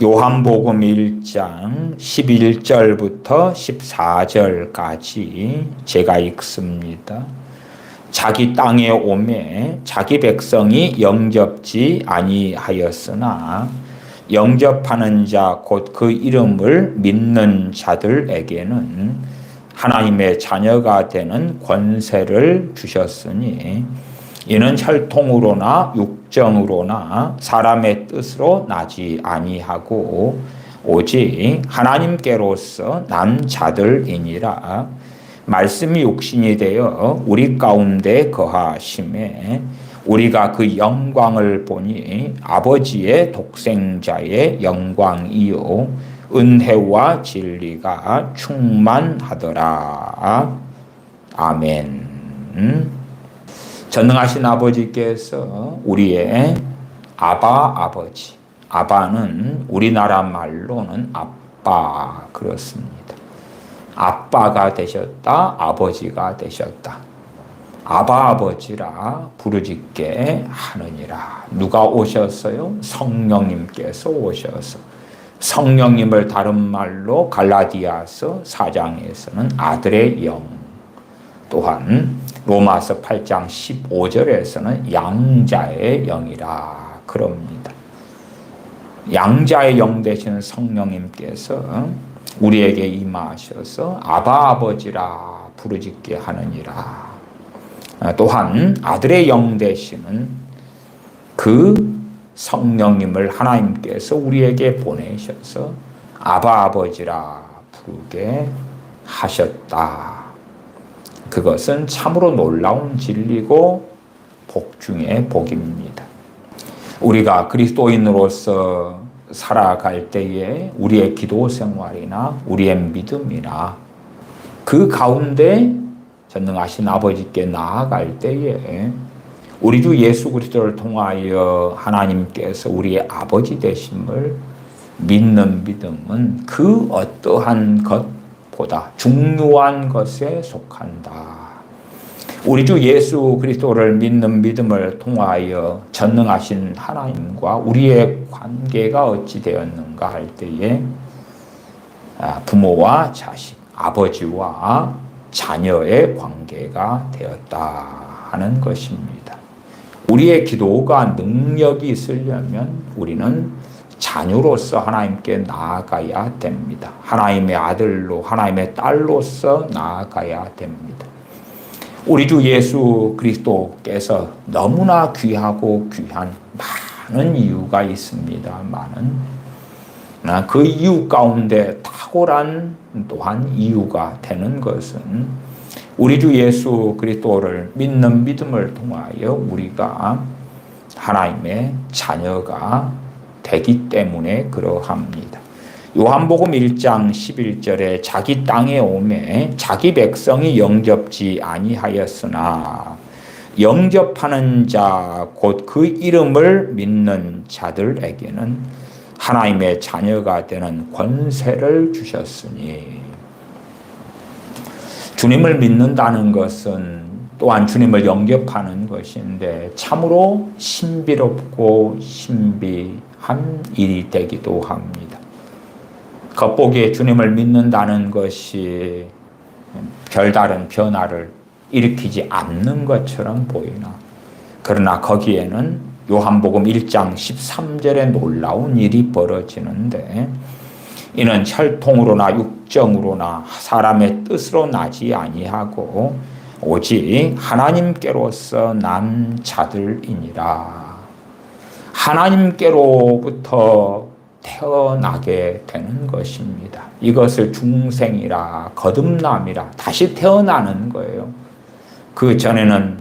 요한복음 1장 11절부터 14절까지 제가 읽습니다. 자기 땅에 오매 자기 백성이 영접지 아니하였으나 영접하는 자 곧 그 이름을 믿는 자들에게는 하나님의 자녀가 되는 권세를 주셨으니 이는 혈통으로나 육정으로나 사람의 뜻으로 나지 아니하고 오직 하나님께로서 난 자들이니라. 말씀이 육신이 되어 우리 가운데 거하심에 우리가 그 영광을 보니 아버지의 독생자의 영광이요 은혜와 진리가 충만하더라. 아멘. 전능하신 아버지께서 우리의 아버지, 아바는 우리나라 말로는 아빠 그렇습니다. 아빠가 되셨다, 아버지가 되셨다. 아버지라 부르짖게 하느니라. 누가 오셨어요? 성령님께서 오셔서. 성령님을 다른 말로 갈라디아서 4장에서는 아들의 영, 또한 로마서 8장 15절에서는 양자의 영이라 그럽니다. 양자의 영 되시는 성령님께서 우리에게 임하셔서 아버지라 부르짖게 하느니라. 또한 아들의 영 되시는 그 성령님을 하나님께서 우리에게 보내셔서 아버지라 부르게 하셨다. 그것은 참으로 놀라운 진리고 복 중에 복입니다. 우리가 그리스도인으로서 살아갈 때에 우리의 기도 생활이나 우리의 믿음이나 그 가운데 전능하신 아버지께 나아갈 때에 우리 주 예수 그리스도를 통하여 하나님께서 우리의 아버지 되심을 믿는 믿음은 그 어떠한 것보다 중요한 것에 속한다. 우리 주 예수 그리스도를 믿는 믿음을 통하여 전능하신 하나님과 우리의 관계가 어찌 되었는가 할 때에 부모와 자식, 아버지와 자녀의 관계가 되었다 하는 것입니다. 우리의 기도가 능력이 있으려면 우리는 자녀로서 하나님께 나아가야 됩니다. 하나님의 아들로, 하나님의 딸로서 나아가야 됩니다. 우리 주 예수 그리스도께서 너무나 귀하고 귀한 많은 이유가 있습니다만은 그 이유 가운데 탁월한 또한 이유가 되는 것은 우리 주 예수 그리스도를 믿는 믿음을 통하여 우리가 하나님의 자녀가 되기 때문에 그러합니다. 요한복음 1장 11절에 자기 땅에 오매 자기 백성이 영접지 아니하였으나 영접하는 자 곧 그 이름을 믿는 자들에게는 하나님의 자녀가 되는 권세를 주셨으니 주님을 믿는다는 것은 또한 주님을 영접하는 것인데 참으로 신비롭고 신비한 일이 되기도 합니다. 겉보기에 주님을 믿는다는 것이 별다른 변화를 일으키지 않는 것처럼 보이나 그러나 거기에는 요한복음 1장 13절에 놀라운 일이 벌어지는데 이는 혈통으로나 육정으로나 사람의 뜻으로 나지 아니하고 오직 하나님께로서 난 자들이니라. 하나님께로부터 태어나게 되는 것입니다. 이것을 중생이라 거듭남이라 다시 태어나는 거예요. 그 전에는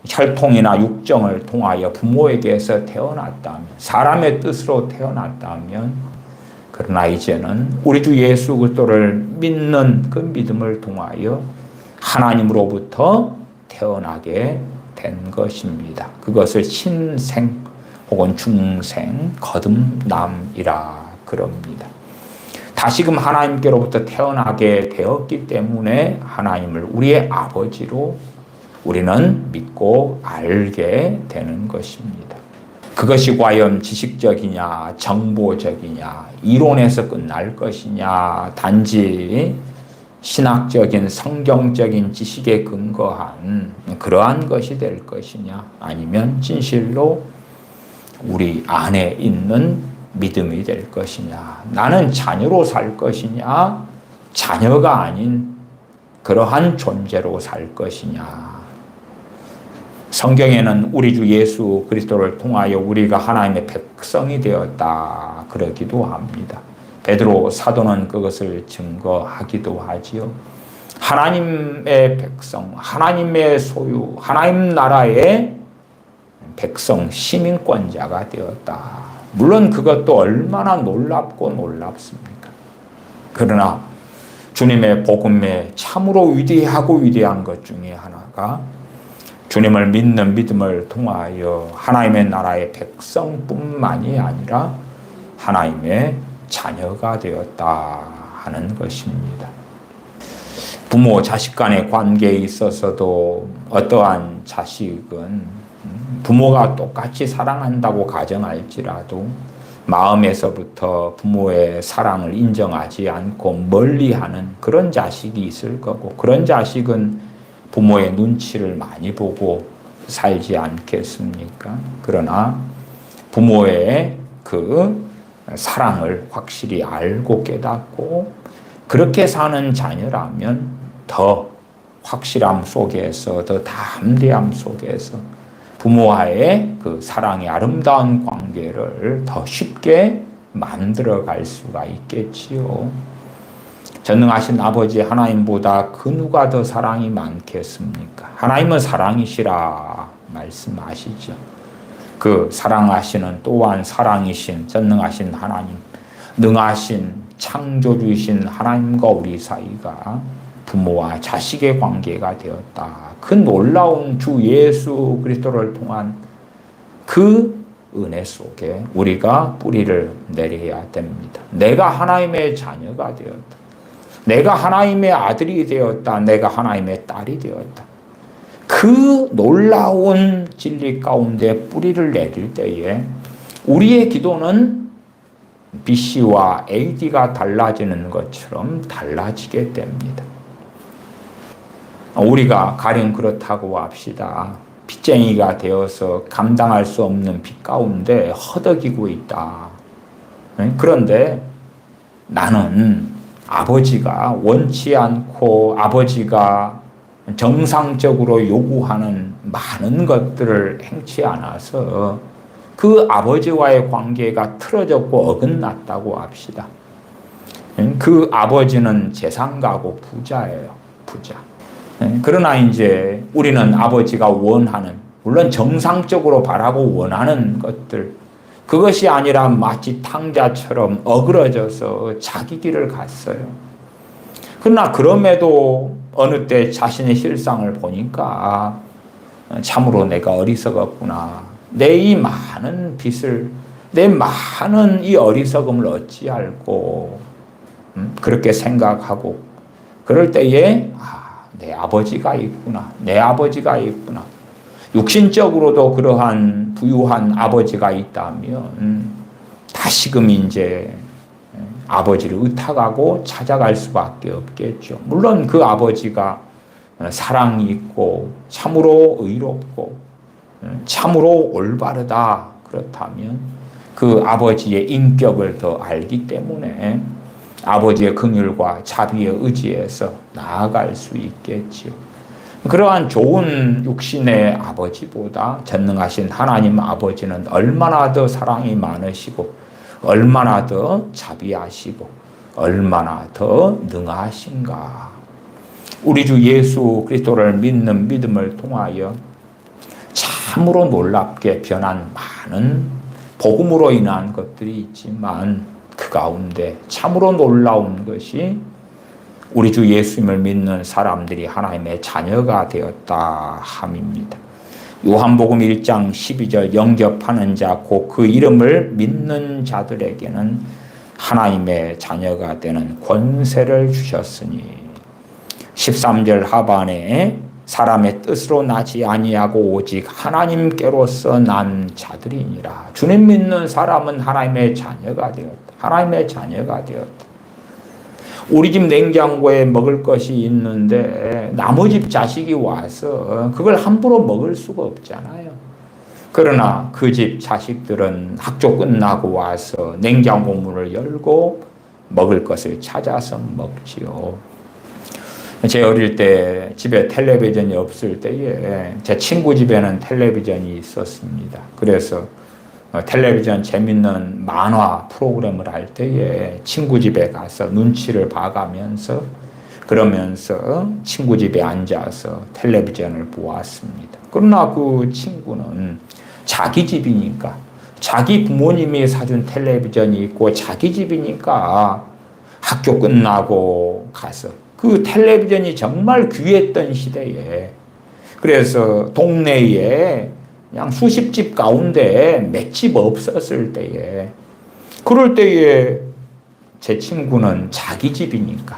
혈통이나 육정을 통하여 부모에게서 태어났다면 사람의 뜻으로 태어났다면 그러나 이제는 우리 주 예수 그리스도를 믿는 그 믿음을 통하여 하나님으로부터 태어나게 된 것입니다. 그것을 신생 혹은 중생, 거듭남이라 그럽니다. 다시금 하나님께로부터 태어나게 되었기 때문에 하나님을 우리의 아버지로 우리는 믿고 알게 되는 것입니다. 그것이 과연 지식적이냐, 정보적이냐, 이론에서 끝날 것이냐, 단지 신학적인 성경적인 지식에 근거한 그러한 것이 될 것이냐, 아니면 진실로 우리 안에 있는 믿음이 될 것이냐, 나는 자녀로 살 것이냐, 자녀가 아닌 그러한 존재로 살 것이냐. 성경에는 우리 주 예수 그리스도를 통하여 우리가 하나님의 백성이 되었다 그러기도 합니다. 베드로 사도는 그것을 증거하기도 하지요. 하나님의 백성, 하나님의 소유, 하나님 나라의 백성, 시민권자가 되었다. 물론 그것도 얼마나 놀랍고 놀랍습니까? 그러나 주님의 복음에 참으로 위대하고 위대한 것 중에 하나가 주님을 믿는 믿음을 통하여 하나님의 나라의 백성뿐만이 아니라 하나님의 자녀가 되었다 하는 것입니다. 부모 자식 간의 관계에 있어서도 어떠한 자식은 부모가 똑같이 사랑한다고 가정할지라도 마음에서부터 부모의 사랑을 인정하지 않고 멀리하는 그런 자식이 있을 거고, 그런 자식은 부모의 눈치를 많이 보고 살지 않겠습니까? 그러나 부모의 그 사랑을 확실히 알고 깨닫고 그렇게 사는 자녀라면 더 확실함 속에서, 더 담대함 속에서 부모와의 그 사랑의 아름다운 관계를 더 쉽게 만들어 갈 수가 있겠지요. 전능하신 아버지 하나님보다 그 누가 더 사랑이 많겠습니까? 하나님은 사랑이시라 말씀하시죠. 그 사랑하시는 또한 사랑이신 전능하신 하나님, 능하신 창조주이신 하나님과 우리 사이가 부모와 자식의 관계가 되었다. 그 놀라운 주 예수 그리스도를 통한 그 은혜 속에 우리가 뿌리를 내려야 됩니다. 내가 하나님의 자녀가 되었다. 내가 하나님의 아들이 되었다. 내가 하나님의 딸이 되었다. 그 놀라운 진리 가운데 뿌리를 내릴 때에 우리의 기도는 BC와 AD가 달라지는 것처럼 달라지게 됩니다. 우리가 가령 그렇다고 합시다. 빚쟁이가 되어서 감당할 수 없는 빚 가운데 허덕이고 있다. 그런데 나는 아버지가 원치 않고 아버지가 정상적으로 요구하는 많은 것들을 행치 않아서 그 아버지와의 관계가 틀어졌고 어긋났다고 합시다. 그 아버지는 재산가고 부자예요. 부자. 그러나 이제 우리는 아버지가 원하는, 물론 정상적으로 바라고 원하는 것들, 그것이 아니라 마치 탕자처럼 어그러져서 자기 길을 갔어요. 그러나 그럼에도 어느 때 자신의 실상을 보니까 참으로 내가 어리석었구나. 내 이 많은 빚을, 내 많은 이 어리석음을 어찌 알고 그렇게 생각하고 그럴 때에 내 아버지가 있구나. 내 아버지가 있구나. 육신적으로도 그러한 부유한 아버지가 있다면 다시금 이제 아버지를 의탁하고 찾아갈 수밖에 없겠죠. 물론 그 아버지가 사랑이 있고 참으로 의롭고 참으로 올바르다 그렇다면 그 아버지의 인격을 더 알기 때문에 아버지의 긍휼과 자비의 의지에서 나아갈 수 있겠지요. 그러한 좋은 육신의 아버지보다 전능하신 하나님 아버지는 얼마나 더 사랑이 많으시고 얼마나 더 자비하시고 얼마나 더 능하신가. 우리 주 예수 그리스도를 믿는 믿음을 통하여 참으로 놀랍게 변한 많은 복음으로 인한 것들이 있지만 그 가운데 참으로 놀라운 것이 우리 주 예수님을 믿는 사람들이 하나님의 자녀가 되었다 함입니다. 요한복음 1장 12절 영접하는 자 곧 그 이름을 믿는 자들에게는 하나님의 자녀가 되는 권세를 주셨으니 13절 하반에 사람의 뜻으로 나지 아니하고 오직 하나님께로서 난 자들이니라. 주님 믿는 사람은 하나님의 자녀가 되었다. 하나님의 자녀가 되었다. 우리 집 냉장고에 먹을 것이 있는데 남의 집 자식이 와서 그걸 함부로 먹을 수가 없잖아요. 그러나 그 집 자식들은 학교 끝나고 와서 냉장고 문을 열고 먹을 것을 찾아서 먹지요. 제 어릴 때 집에 텔레비전이 없을 때에 제 친구 집에는 텔레비전이 있었습니다. 그래서 텔레비전 재밌는 만화 프로그램을 할 때에 친구 집에 가서 눈치를 봐가면서 그러면서 친구 집에 앉아서 텔레비전을 보았습니다. 그러나 그 친구는 자기 집이니까 자기 부모님이 사준 텔레비전이 있고 자기 집이니까 학교 끝나고 가서 그 텔레비전이 정말 귀했던 시대에 그래서 동네에 그냥 수십 집 가운데 몇 집 없었을 때에 그럴 때에 제 친구는 자기 집이니까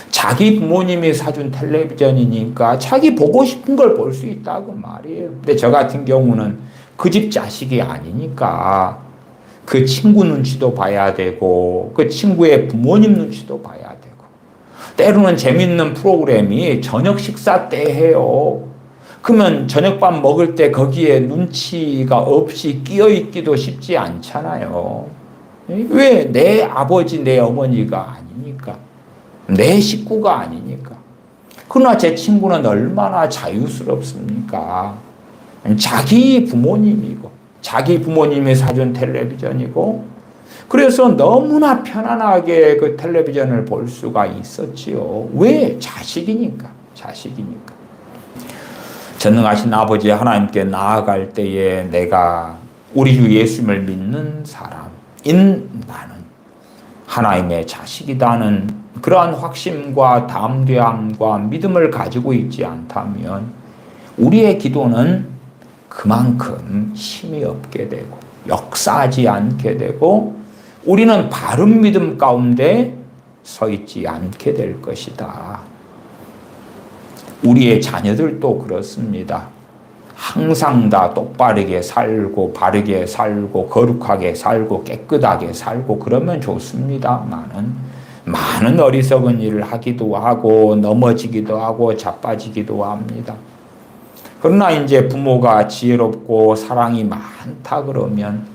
자기 부모님이 사준 텔레비전이니까 자기 보고 싶은 걸 볼 수 있다고 말이에요. 근데 저 같은 경우는 그 집 자식이 아니니까 그 친구 눈치도 봐야 되고 그 친구의 부모님 눈치도 봐야 되고 때로는 재밌는 프로그램이 저녁 식사 때 해요. 그러면 저녁밥 먹을 때 거기에 눈치가 없이 끼어 있기도 쉽지 않잖아요. 왜? 내 아버지, 내 어머니가 아니니까. 내 식구가 아니니까. 그러나 제 친구는 얼마나 자유스럽습니까? 자기 부모님이고, 자기 부모님이 사준 텔레비전이고, 그래서 너무나 편안하게 그 텔레비전을 볼 수가 있었지요. 왜? 자식이니까. 자식이니까. 전능하신 아버지 하나님께 나아갈 때에 내가 우리 주 예수님을 믿는 사람인 나는 하나님의 자식이다는 그러한 확신과 담대함과 믿음을 가지고 있지 않다면 우리의 기도는 그만큼 힘이 없게 되고 역사하지 않게 되고 우리는 바른 믿음 가운데 서 있지 않게 될 것이다. 우리의 자녀들도 그렇습니다. 항상 다 똑바르게 살고 바르게 살고 거룩하게 살고 깨끗하게 살고 그러면 좋습니다만은 많은 어리석은 일을 하기도 하고 넘어지기도 하고 자빠지기도 합니다. 그러나 이제 부모가 지혜롭고 사랑이 많다 그러면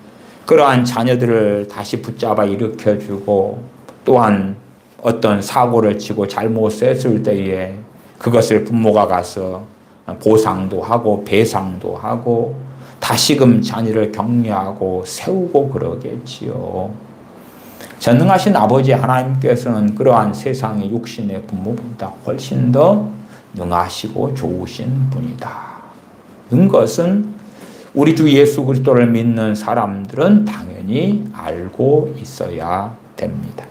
그러한 자녀들을 다시 붙잡아 일으켜주고 또한 어떤 사고를 치고 잘못했을 때에 그것을 부모가 가서 보상도 하고 배상도 하고 다시금 자녀를 격려하고 세우고 그러겠지요. 전능하신 아버지 하나님께서는 그러한 세상의 육신의 부모보다 훨씬 더 능하시고 좋으신 분이다. 이것은 우리 주 예수 그리스도를 믿는 사람들은 당연히 알고 있어야 됩니다.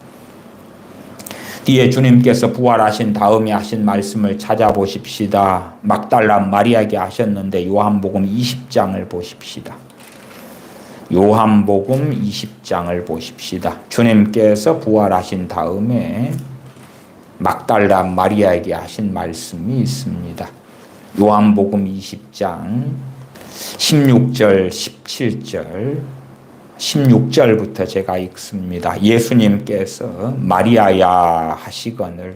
뒤에 주님께서 부활하신 다음에 하신 말씀을 찾아보십시다. 막달라 마리아에게 하셨는데 요한복음 20장을 보십시다. 요한복음 20장을 보십시다. 주님께서 부활하신 다음에 막달라 마리아에게 하신 말씀이 있습니다. 요한복음 20장 16절 17절 16절부터 제가 읽습니다. 예수님께서 마리아야 하시거늘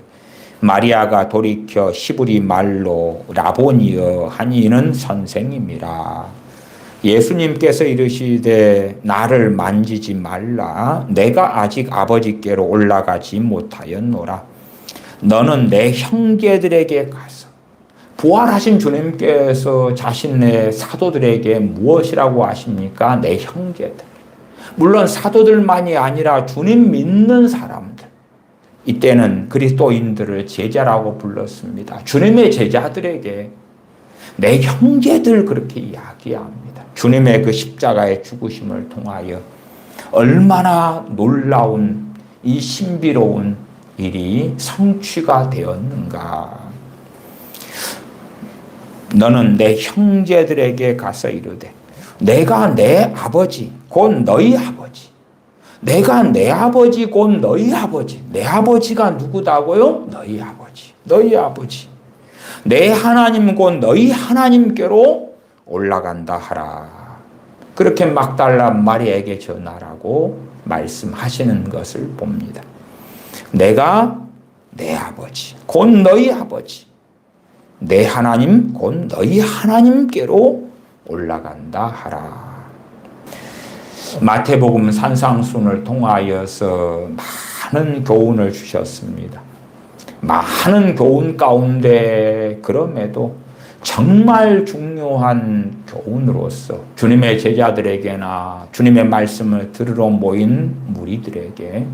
마리아가 돌이켜 히브리 말로 라보니여 하니 이는 선생님이라. 예수님께서 이르시되 나를 만지지 말라. 내가 아직 아버지께로 올라가지 못하였노라. 너는 내 형제들에게 가서 부활하신 주님께서 자신의 사도들에게 무엇이라고 하십니까? 내 형제들. 물론 사도들만이 아니라 주님 믿는 사람들. 이때는 그리스도인들을 제자라고 불렀습니다. 주님의 제자들에게 내 형제들 그렇게 이야기합니다. 주님의 그 십자가의 죽으심을 통하여 얼마나 놀라운 이 신비로운 일이 성취가 되었는가. 너는 내 형제들에게 가서 이르되 내가 내 아버지 곧 너희 아버지 내가 내 아버지 곧 너희 아버지 내 아버지가 누구다고요? 너희 아버지 너희 아버지 내 하나님 곧 너희 하나님께로 올라간다 하라. 그렇게 막달라 마리아에게 전하라고 말씀하시는 것을 봅니다. 내가 내 아버지 곧 너희 아버지, 내 하나님 곧 너희 하나님께로 올라간다 하라. 마태복음 산상순을 통하여서 많은 교훈을 주셨습니다. 많은 교훈 가운데 그럼에도 정말 중요한 교훈으로서 주님의 제자들에게나 주님의 말씀을 들으러 모인 무리들에게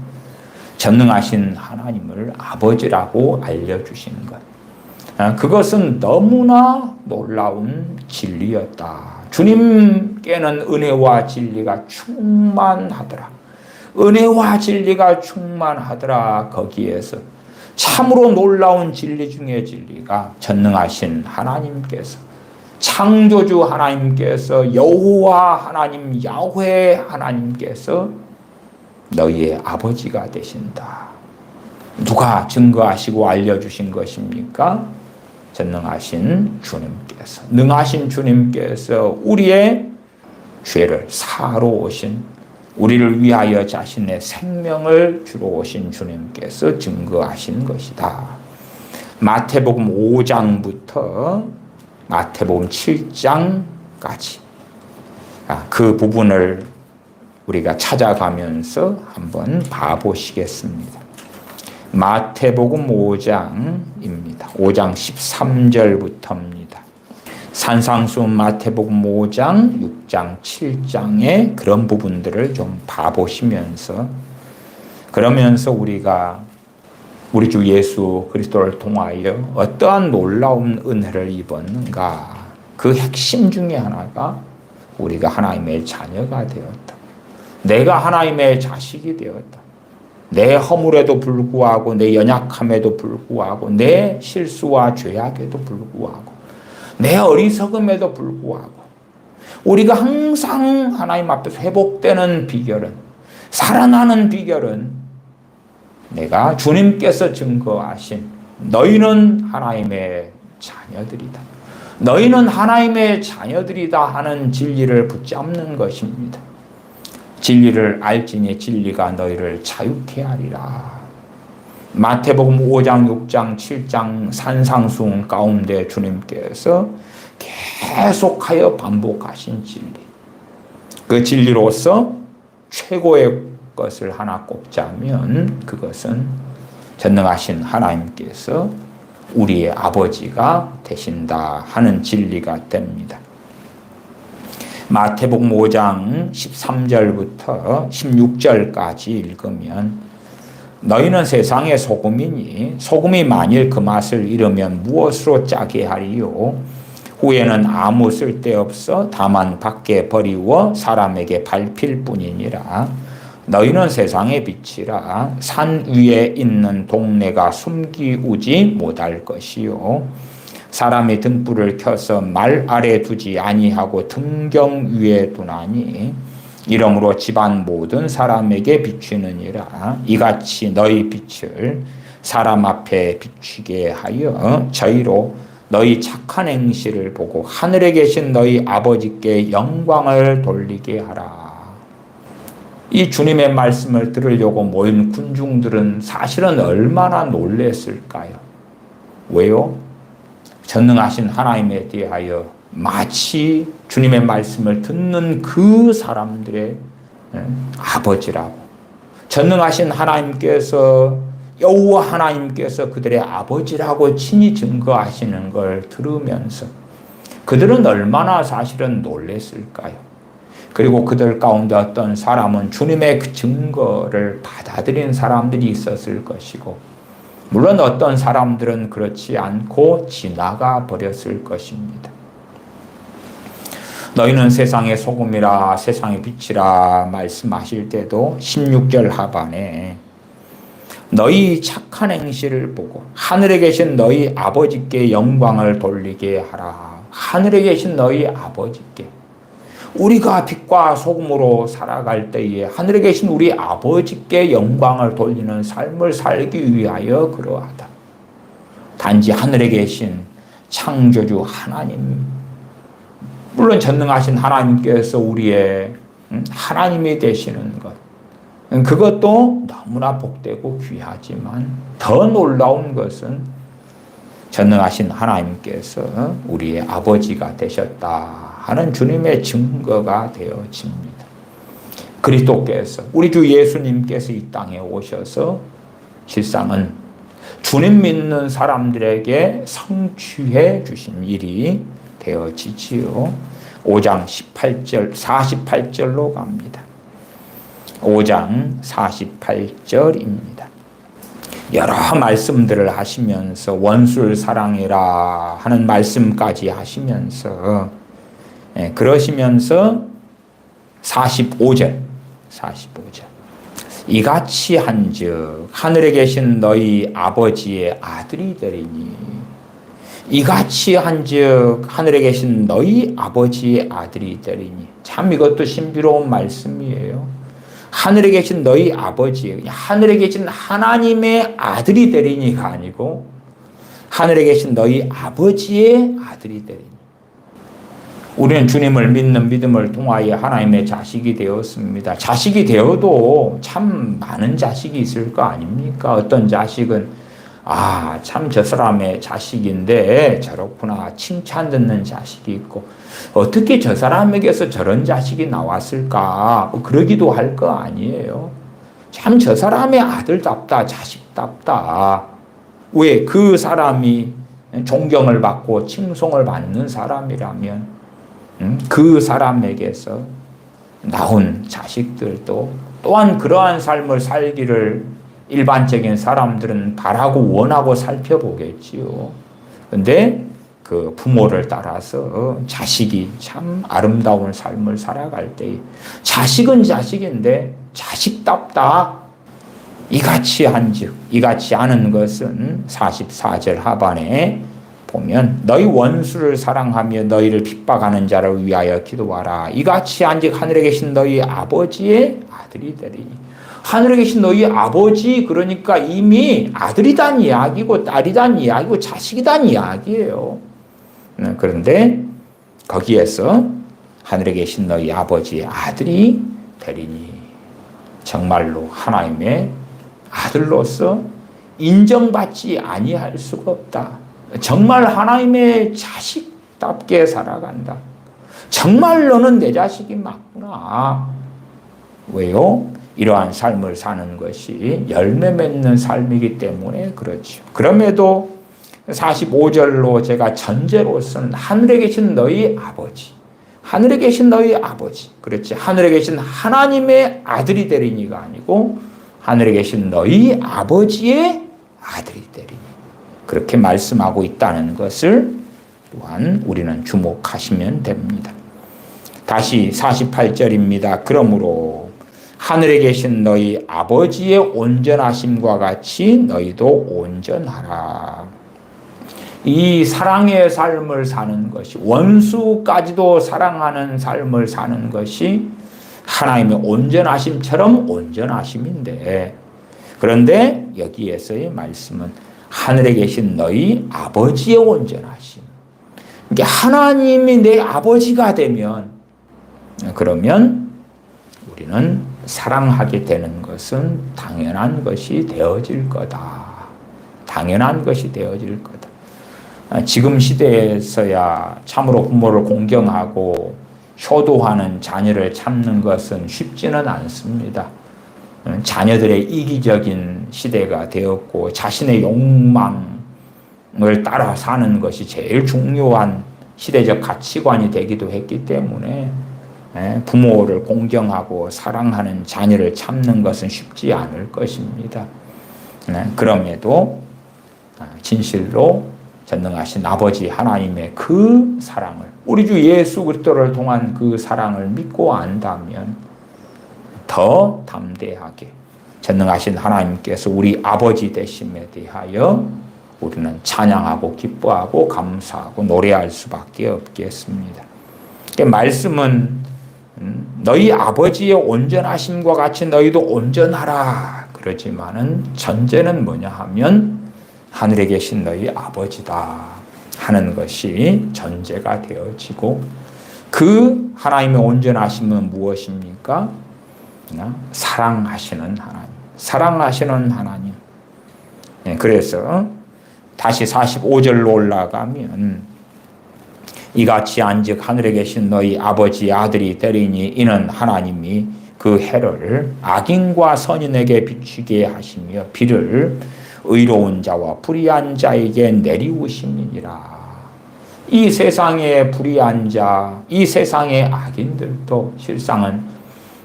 전능하신 하나님을 아버지라고 알려주신 것. 그것은 너무나 놀라운 진리였다. 주님께는 은혜와 진리가 충만하더라. 은혜와 진리가 충만하더라. 거기에서 참으로 놀라운 진리 중의 진리가 전능하신 하나님께서, 창조주 하나님께서, 여호와 하나님, 야훼 하나님께서 너희의 아버지가 되신다. 누가 증거하시고 알려주신 것입니까? 전능하신 주님께서, 능하신 주님께서 우리의 죄를 사하러 오신, 우리를 위하여 자신의 생명을 주러 오신 주님께서 증거하신 것이다. 마태복음 5장부터 마태복음 7장까지 그 부분을 우리가 찾아가면서 한번 봐보시겠습니다. 마태복음 5장입니다. 5장 13절부터입니다. 산상수훈 마태복음 5장, 6장, 7장의 그런 부분들을 좀 봐보시면서, 그러면서 우리가 우리 주 예수 그리스도를 통하여 어떠한 놀라운 은혜를 입었는가, 그 핵심 중에 하나가 우리가 하나님의 자녀가 되었다. 내가 하나님의 자식이 되었다. 내 허물에도 불구하고, 내 연약함에도 불구하고, 내 실수와 죄악에도 불구하고, 내 어리석음에도 불구하고 우리가 항상 하나님 앞에서 회복되는 비결은, 살아나는 비결은 내가 주님께서 증거하신 너희는 하나님의 자녀들이다, 너희는 하나님의 자녀들이다 하는 진리를 붙잡는 것입니다. 진리를 알지니 진리가 너희를 자유케 하리라. 마태복음 5장, 6장, 7장 산상수훈 가운데 주님께서 계속하여 반복하신 진리, 그 진리로서 최고의 것을 하나 꼽자면 그것은 전능하신 하나님께서 우리의 아버지가 되신다 하는 진리가 됩니다. 마태복음 5장 13절부터 16절까지 읽으면, 너희는 세상의 소금이니 소금이 만일 그 맛을 잃으면 무엇으로 짜게 하리요? 후에는 아무 쓸데없어 다만 밖에 버리워 사람에게 밟힐 뿐이니라. 너희는 세상의 빛이라. 산 위에 있는 동네가 숨기우지 못할 것이요, 사람이 등불을 켜서 말 아래 두지 아니하고 등경 위에 두나니 이러므로 집안 모든 사람에게 비추느니라. 이같이 너희 빛을 사람 앞에 비추게 하여 저희로 너희 착한 행실을 보고 하늘에 계신 너희 아버지께 영광을 돌리게 하라. 이 주님의 말씀을 들으려고 모인 군중들은 사실은 얼마나 놀랐을까요? 왜요? 전능하신 하나님에 대하여 마치 주님의 말씀을 듣는 그 사람들의 아버지라고, 전능하신 하나님께서, 여호와 하나님께서 그들의 아버지라고 친히 증거하시는 걸 들으면서 그들은 얼마나 사실은 놀랐을까요? 그리고 그들 가운데 어떤 사람은 주님의 그 증거를 받아들인 사람들이 있었을 것이고, 물론 어떤 사람들은 그렇지 않고 지나가 버렸을 것입니다. 너희는 세상의 소금이라 세상의 빛이라 말씀하실 때도 16절 하반에 너희 착한 행실을 보고 하늘에 계신 너희 아버지께 영광을 돌리게 하라. 하늘에 계신 너희 아버지께, 우리가 빛과 소금으로 살아갈 때에 하늘에 계신 우리 아버지께 영광을 돌리는 삶을 살기 위하여 그러하다. 단지 하늘에 계신 창조주 하나님, 물론 전능하신 하나님께서 우리의 하나님이 되시는 것, 그것도 너무나 복되고 귀하지만 더 놀라운 것은 전능하신 하나님께서 우리의 아버지가 되셨다 하는 주님의 증거가 되어집니다. 그리스도께서, 우리 주 예수님께서 이 땅에 오셔서 실상은 주님 믿는 사람들에게 성취해 주신 일이 되어지지요. 5장 18절, 48절로 갑니다. 5장 48절입니다. 여러 말씀들을 하시면서 원수를 사랑해라 하는 말씀까지 하시면서, 그러시면서 45절 이같이 한즉 하늘에 계신 너희 아버지의 아들이 되리니, 이같이 한즉 하늘에 계신 너희 아버지의 아들이 되리니. 참 이것도 신비로운 말씀이에요. 하늘에 계신 너희 아버지, 하늘에 계신 하나님의 아들이 되리니가 아니고 하늘에 계신 너희 아버지의 아들이 되리니. 우리는 주님을 믿는 믿음을 통하여 하나님의 자식이 되었습니다. 자식이 되어도 참 많은 자식이 있을 거 아닙니까? 어떤 자식은 참 저 사람의 자식인데 저렇구나 칭찬 듣는 자식이 있고, 어떻게 저 사람에게서 저런 자식이 나왔을까 그러기도 할 거 아니에요. 참 저 사람의 아들답다, 자식답다. 왜? 그 사람이 존경을 받고 칭송을 받는 사람이라면 그 사람에게서 나온 자식들도 또한 그러한 삶을 살기를 일반적인 사람들은 바라고 원하고 살펴보겠지요. 근데 그 부모를 따라서 자식이 참 아름다운 삶을 살아갈 때, 자식은 자식인데 자식답다. 이같이 한즉, 이같이 하는 것은 44절 하반에 보면 너희 원수를 사랑하며 너희를 핍박하는 자를 위하여 기도하라. 이같이 한즉 하늘에 계신 너희 아버지의 아들이 되리니. 하늘에 계신 너희 아버지, 그러니까 이미 아들이란 이야기고 딸이란 이야기고 자식이란 이야기예요. 그런데 거기에서 하늘에 계신 너희 아버지의 아들이 되리니, 정말로 하나님의 아들로서 인정받지 아니할 수가 없다. 정말 하나님의 자식답게 살아간다. 정말 너는 내 자식이 맞구나. 왜요? 이러한 삶을 사는 것이 열매 맺는 삶이기 때문에 그렇죠. 그럼에도 45절로 제가 전제로서는 하늘에 계신 너희 아버지, 하늘에 계신 너희 아버지, 그렇지, 하늘에 계신 하나님의 아들이 되리니가 아니고 하늘에 계신 너희 아버지의 아들이 되리니, 그렇게 말씀하고 있다는 것을 또한 우리는 주목하시면 됩니다. 다시 48절입니다. 그러므로 하늘에 계신 너희 아버지의 온전하심과 같이 너희도 온전하라. 이 사랑의 삶을 사는 것이, 원수까지도 사랑하는 삶을 사는 것이 하나님의 온전하심처럼 온전하심인데, 그런데 여기에서의 말씀은 하늘에 계신 너희 아버지의 온전하심. 그러니까 하나님이 내 아버지가 되면, 그러면 우리는 사랑하게 되는 것은 당연한 것이 되어질 거다. 당연한 것이 되어질 거다. 지금 시대에서야 참으로 부모를 공경하고 효도하는 자녀를 참는 것은 쉽지는 않습니다. 자녀들의 이기적인 시대가 되었고 자신의 욕망을 따라 사는 것이 제일 중요한 시대적 가치관이 되기도 했기 때문에 부모를 공경하고 사랑하는 자녀를 참는 것은 쉽지 않을 것입니다. 그럼에도 진실로 전능하신 아버지 하나님의 그 사랑을, 우리 주 예수 그리스도를 통한 그 사랑을 믿고 안다면 더 담대하게 전능하신 하나님께서 우리 아버지 되심에 대하여 우리는 찬양하고 기뻐하고 감사하고 노래할 수밖에 없겠습니다. 말씀은 너희 아버지의 온전하심과 같이 너희도 온전하라 그러지만은 전제는 뭐냐 하면 하늘에 계신 너희 아버지다. 하는 것이 전제가 되어지고, 그 하나님의 온전하심은 무엇입니까? 사랑하시는 하나님. 사랑하시는 하나님. 그래서 다시 45절로 올라가면, 이같이 한즉 하늘에 계신 너희 아버지의 아들이 되리니 이는 하나님이 그 해를 악인과 선인에게 비추게 하시며 비를 의로운 자와 불의한 자에게 내리우심이니라. 이 세상의 불의한 자, 이 세상의 악인들도 실상은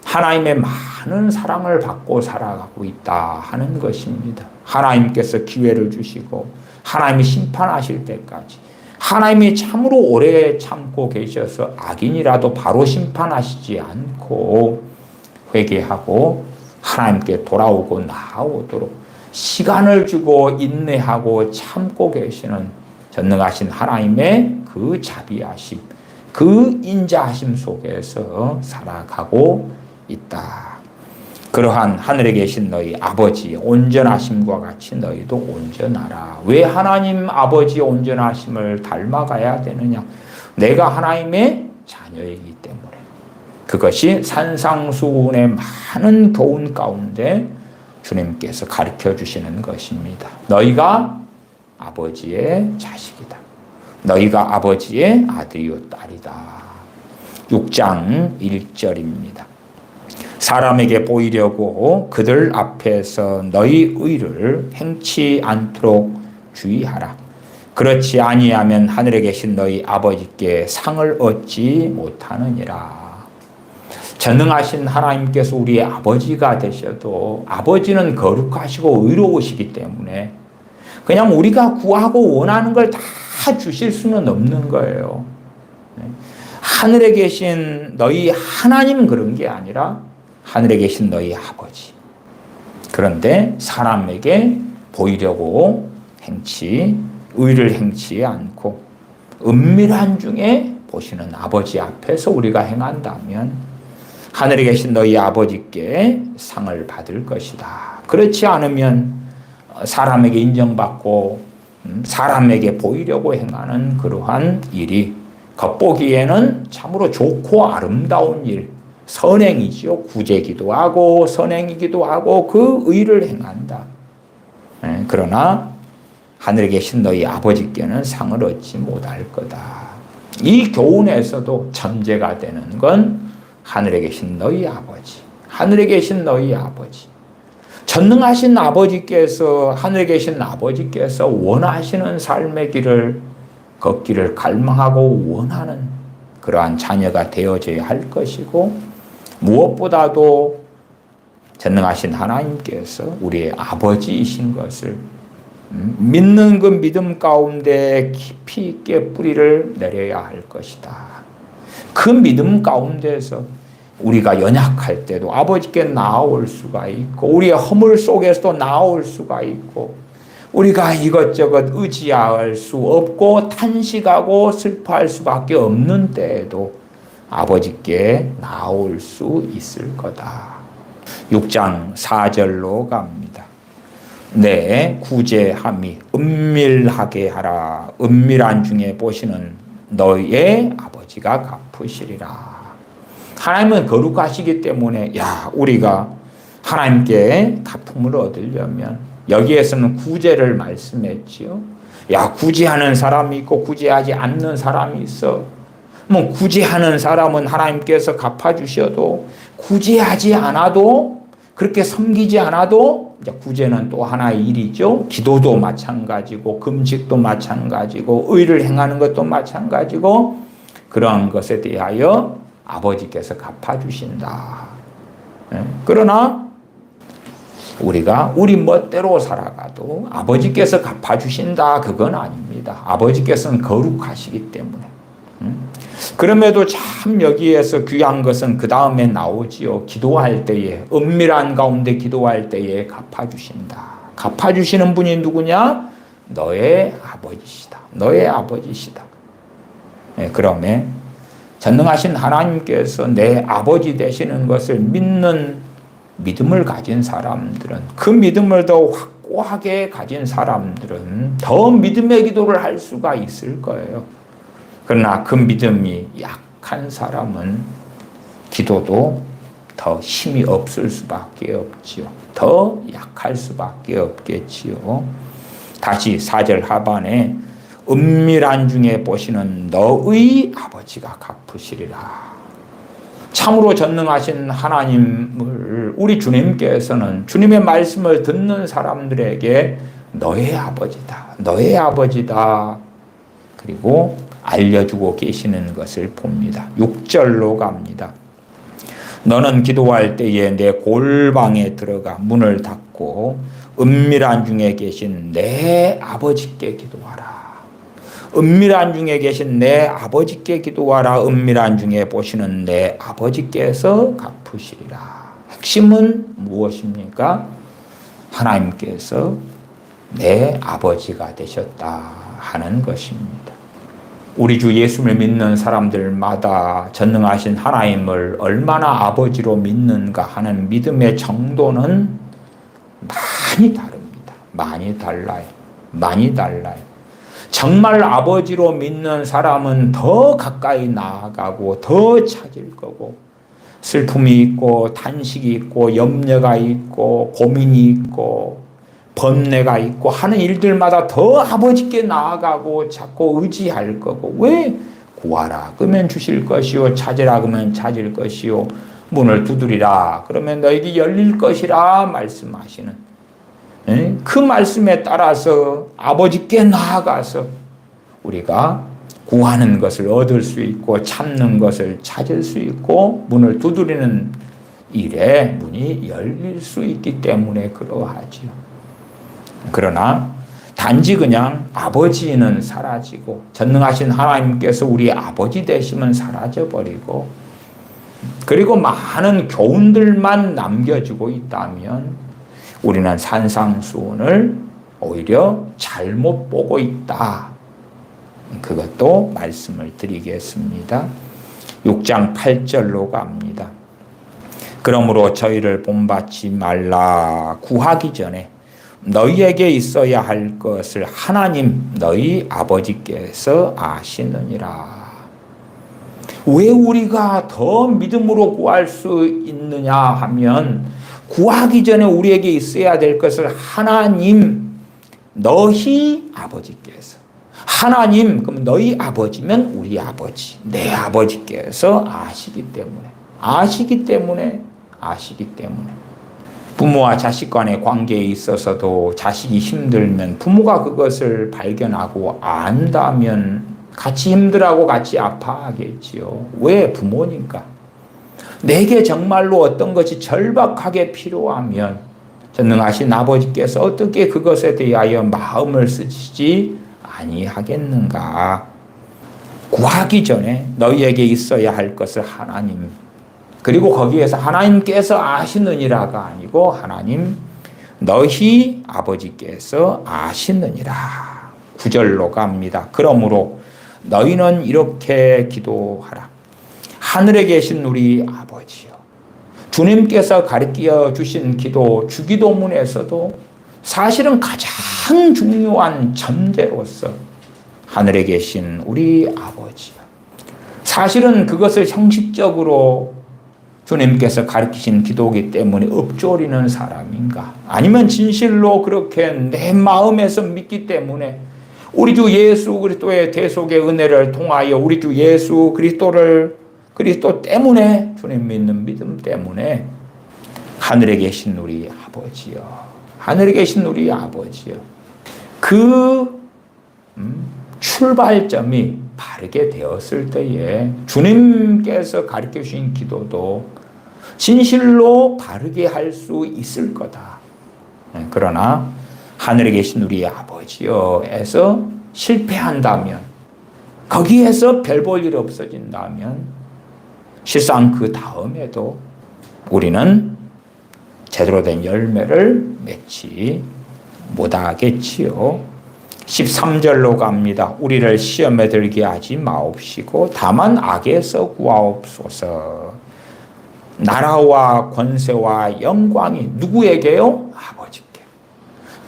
하나님의 많은 사랑을 받고 살아가고 있다 하는 것입니다. 하나님께서 기회를 주시고 하나님이 심판하실 때까지 하나님이 참으로 오래 참고 계셔서 악인이라도 바로 심판하시지 않고 회개하고 하나님께 돌아오고 나아오도록 시간을 주고 인내하고 참고 계시는 전능하신 하나님의 그 자비하심, 그 인자하심 속에서 살아가고 있다. 그러한 하늘에 계신 너희 아버지의 온전하심과 같이 너희도 온전하라. 왜 하나님 아버지의 온전하심을 닮아가야 되느냐? 내가 하나님의 자녀이기 때문에. 그것이 산상수훈의 많은 교훈 가운데 주님께서 가르쳐 주시는 것입니다. 너희가 아버지의 자식이다. 너희가 아버지의 아들이요 딸이다. 6장 1절입니다. 사람에게 보이려고 그들 앞에서 너희 의를 행치 않도록 주의하라. 그렇지 아니하면 하늘에 계신 너희 아버지께 상을 얻지 못하느니라. 전능하신 하나님께서 우리의 아버지가 되셔도 아버지는 거룩하시고 의로우시기 때문에 그냥 우리가 구하고 원하는 걸 다 주실 수는 없는 거예요. 하늘에 계신 너희 하나님 그런 게 아니라 하늘에 계신 너희 아버지. 그런데 사람에게 보이려고 의를 행치 않고 은밀한 중에 보시는 아버지 앞에서 우리가 행한다면 하늘에 계신 너희 아버지께 상을 받을 것이다. 그렇지 않으면 사람에게 인정받고 사람에게 보이려고 행하는 그러한 일이 겉보기에는 참으로 좋고 아름다운 일, 선행이죠. 구제기도 하고 선행이기도 하고 그 의를 행한다. 그러나 하늘에 계신 너희 아버지께는 상을 얻지 못할 거다. 이 교훈에서도 전제가 되는 건 하늘에 계신 너희 아버지, 하늘에 계신 너희 아버지. 전능하신 아버지께서, 하늘에 계신 아버지께서 원하시는 삶의 길을 걷기를 갈망하고 원하는 그러한 자녀가 되어져야 할 것이고, 무엇보다도 전능하신 하나님께서 우리의 아버지이신 것을 믿는 그 믿음 가운데 깊이 있게 뿌리를 내려야 할 것이다. 그 믿음 가운데서 우리가 연약할 때도 아버지께 나아올 수가 있고, 우리의 허물 속에서도 나아올 수가 있고, 우리가 이것저것 의지할 수 없고 탄식하고 슬퍼할 수밖에 없는 때에도 아버지께 나아올 수 있을 거다. 6장 4절로 갑니다. 내 구제함이 은밀하게 하라. 은밀한 중에 보시는 너희의 아버지가 갚으시리라. 하나님은 거룩하시기 때문에 우리가 하나님께 갚음을 얻으려면, 여기에서는 구제를 말씀했지요. 구제하는 사람이 있고 구제하지 않는 사람이 있어. 구제하는 사람은 하나님께서 갚아주셔도, 구제하지 않아도, 그렇게 섬기지 않아도 이제 구제는 또 하나의 일이죠. 기도도 마찬가지고 금식도 마찬가지고 의를 행하는 것도 마찬가지고, 그러한 것에 대하여 아버지께서 갚아주신다. 그러나 우리가 우리 멋대로 살아가도 아버지께서 갚아주신다, 그건 아닙니다. 아버지께서는 거룩하시기 때문에. 그럼에도 참 여기에서 귀한 것은 그 다음에 나오지요. 기도할 때에, 은밀한 가운데 기도할 때에 갚아주신다. 갚아주시는 분이 누구냐? 너의 아버지시다. 너의 아버지시다. 그러면 전능하신 하나님께서 내 아버지 되시는 것을 믿는 믿음을 가진 사람들은 그 믿음을 더 확고하게 가진 사람들은 더 믿음의 기도를 할 수가 있을 거예요. 그러나 그 믿음이 약한 사람은 기도도 더 힘이 없을 수밖에 없지요. 더 약할 수밖에 없겠지요. 다시 4절 하반에 은밀한 중에 보시는 너의 아버지가 갚으시리라. 참으로 전능하신 하나님을 우리 주님께서는 주님의 말씀을 듣는 사람들에게 너의 아버지다, 너의 아버지다, 그리고 알려주고 계시는 것을 봅니다. 6절로 갑니다. 너는 기도할 때에 내 골방에 들어가 문을 닫고 은밀한 중에 계신 내 아버지께 기도하라. 은밀한 중에 계신 내 아버지께 기도하라. 은밀한 중에 보시는 내 아버지께서 갚으시리라. 핵심은 무엇입니까? 하나님께서 내 아버지가 되셨다 하는 것입니다. 우리 주 예수를 믿는 사람들마다 전능하신 하나님을 얼마나 아버지로 믿는가 하는 믿음의 정도는 많이 다릅니다. 많이 달라요. 많이 달라요. 정말 아버지로 믿는 사람은 더 가까이 나아가고 더 찾을 거고, 슬픔이 있고 탄식이 있고 염려가 있고 고민이 있고 번뇌가 있고 하는 일들마다 더 아버지께 나아가고 자꾸 의지할 거고, 왜? 구하라 그러면 주실 것이요, 찾으라 그러면 찾을 것이요, 문을 두드리라 그러면 너에게 열릴 것이라 말씀하시는 그 말씀에 따라서 아버지께 나아가서 우리가 구하는 것을 얻을 수 있고 찾는 것을 찾을 수 있고 문을 두드리는 일에 문이 열릴 수 있기 때문에 그러하지요. 그러나 단지 그냥 아버지는 사라지고 전능하신 하나님께서 우리 아버지 되시면 사라져버리고 그리고 많은 교훈들만 남겨주고 있다면 우리는 산상수훈을 오히려 잘못 보고 있다. 그것도 말씀을 드리겠습니다. 6장 8절로 갑니다. 그러므로 저희를 본받지 말라. 구하기 전에 너희에게 있어야 할 것을 하나님 너희 아버지께서 아시느니라. 왜 우리가 더 믿음으로 구할 수 있느냐 하면 구하기 전에 우리에게 있어야 될 것을 하나님 너희 아버지께서, 하나님 그럼 너희 아버지면 우리 아버지, 내 아버지께서 아시기 때문에 부모와 자식 간의 관계에 있어서도 자식이 힘들면 부모가 그것을 발견하고 안다면 같이 힘들어하고 같이 아파하겠지요. 왜? 부모니까. 내게 정말로 어떤 것이 절박하게 필요하면 전능하신 아버지께서 어떻게 그것에 대하여 마음을 쓰시지 아니하겠는가. 구하기 전에 너희에게 있어야 할 것을 하나님, 그리고 거기에서 하나님께서 아시느니라가 아니고 하나님 너희 아버지께서 아시느니라. 9절로 갑니다. 그러므로 너희는 이렇게 기도하라. 하늘에 계신 우리 아버지요. 주님께서 가르쳐 주신 기도, 주기도문에서도 사실은 가장 중요한 전제로서 하늘에 계신 우리 아버지요. 사실은 그것을 형식적으로 주님께서 가르치신 기도이기 때문에 읊조리는 사람인가? 아니면 진실로 그렇게 내 마음에서 믿기 때문에 우리 주 예수 그리스도의 대속의 은혜를 통하여 우리 주 예수 그리스도 때문에 주님 믿는 믿음 때문에 하늘에 계신 우리 아버지요. 하늘에 계신 우리 아버지요. 그 출발점이 바르게 되었을 때에 주님께서 가르쳐 주신 기도도 진실로 바르게 할 수 있을 거다. 그러나 하늘에 계신 우리 아버지여에서 실패한다면, 거기에서 별 볼 일 없어진다면 실상 그 다음에도 우리는 제대로 된 열매를 맺지 못하겠지요. 13절로 갑니다. 우리를 시험에 들게 하지 마옵시고 다만 악에서 구하옵소서. 나라와 권세와 영광이 누구에게요? 아버지께.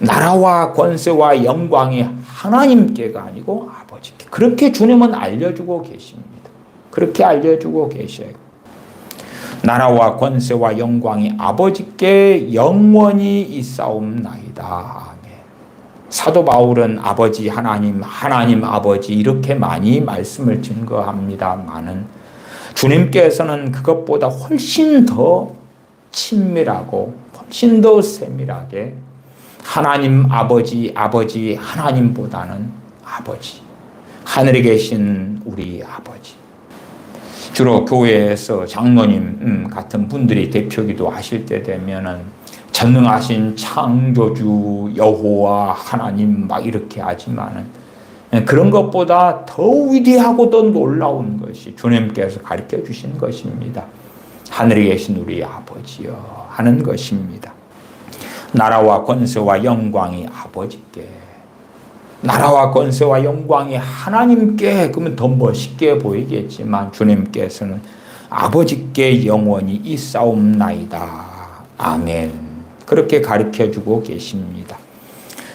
나라와 권세와 영광이 하나님께가 아니고 아버지께. 그렇게 주님은 알려주고 계십니다. 그렇게 알려주고 계셔요. 나라와 권세와 영광이 아버지께 영원히 있사옵나이다. 아멘. 사도 바울은 아버지 하나님, 하나님 아버지 이렇게 많이 말씀을 증거합니다마는 주님께서는 그것보다 훨씬 더 친밀하고 훨씬 더 세밀하게 하나님 아버지, 아버지 하나님보다는 아버지, 하늘에 계신 우리 아버지. 주로 교회에서 장로님 같은 분들이 대표기도 하실 때 되면은 전능하신 창조주 여호와 하나님 막 이렇게 하지만은 그런 것보다 더 위대하고 더 놀라운 것이 주님께서 가르쳐 주신 것입니다. 하늘에 계신 우리 아버지여 하는 것입니다. 나라와 권세와 영광이 아버지께, 나라와 권세와 영광이 하나님께, 그러면 더 멋있게 보이겠지만 주님께서는 아버지께 영원히 있사옵나이다. 아멘. 그렇게 가르쳐주고 계십니다.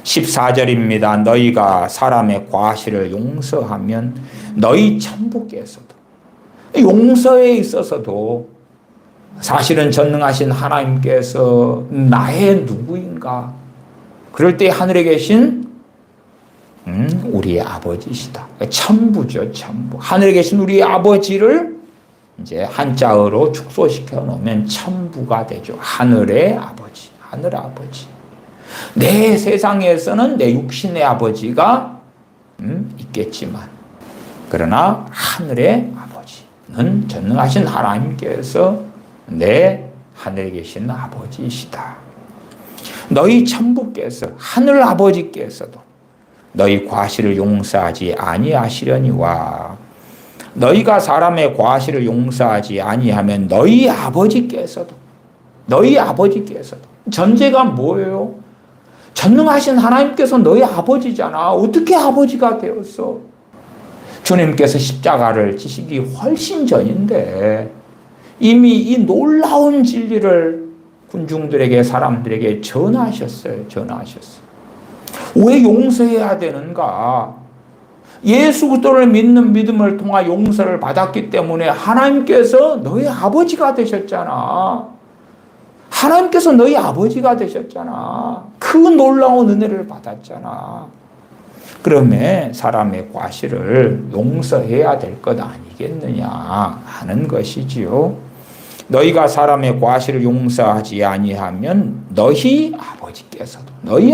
14절입니다. 너희가 사람의 과실을 용서하면 너희 천부께서도, 용서에 있어서도 사실은 전능하신 하나님께서 나의 누구인가? 그럴 때 하늘에 계신 우리 아버지시다. 천부죠, 천부. 하늘에 계신 우리 아버지를 이제 한자어로 축소시켜 놓으면 천부가 되죠. 하늘의 아버지, 하늘 아버지. 내 세상에서는 내 육신의 아버지가 있겠지만, 그러나 하늘의 아버지는 전능하신 하나님께서 내 하늘에 계신 아버지이시다. 너희 천부께서, 하늘 아버지께서도 너희 과실을 용서하지 아니하시려니와, 너희가 사람의 과실을 용서하지 아니하면 너희 아버지께서도, 너희 아버지께서도. 전제가 뭐예요? 전능하신 하나님께서 너희 아버지잖아. 어떻게 아버지가 되었어? 주님께서 십자가를 지시기 훨씬 전인데 이미 이 놀라운 진리를 군중들에게, 사람들에게 전하셨어요. 전하셨어요. 왜 용서해야 되는가? 예수 그리스도를 믿는 믿음을 통하 용서를 받았기 때문에 하나님께서 너희 아버지가 되셨잖아. 하나님께서 너희 아버지가 되셨잖아. 그 놀라운 은혜를 받았잖아. 그러면 사람의 과실을 용서해야 될 것 아니겠느냐 하는 것이지요. 너희가 사람의 과실을 용서하지 아니하면 너희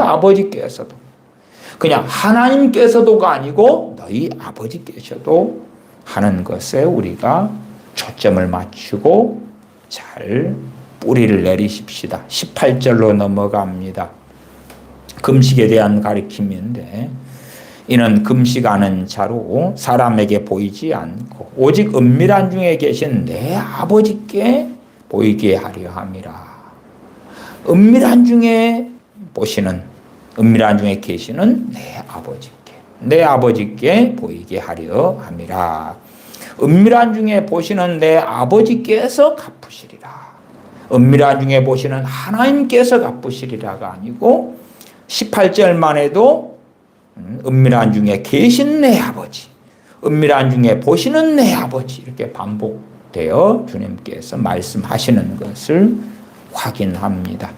아버지께서도 그냥 하나님께서도가 아니고 너희 아버지께서도 하는 것에 우리가 초점을 맞추고 잘 뿌리를 내리십시다. 18절로 넘어갑니다. 금식에 대한 가르침인데, 이는 금식하는 자로 사람에게 보이지 않고 오직 은밀한 중에 계신 내 아버지께 보이게 하려 함이라. 은밀한 중에 보시는, 은밀한 중에 계시는 내 아버지께 보이게 하려 함이라. 은밀한 중에 보시는 내 아버지께서 갚으시리라. 은밀한 중에 보시는 하나님께서 갚으시리라가 아니고 18절만 해도 은밀한 중에 계신 내 아버지, 은밀한 중에 보시는 내 아버지, 이렇게 반복되어 주님께서 말씀하시는 것을 확인합니다.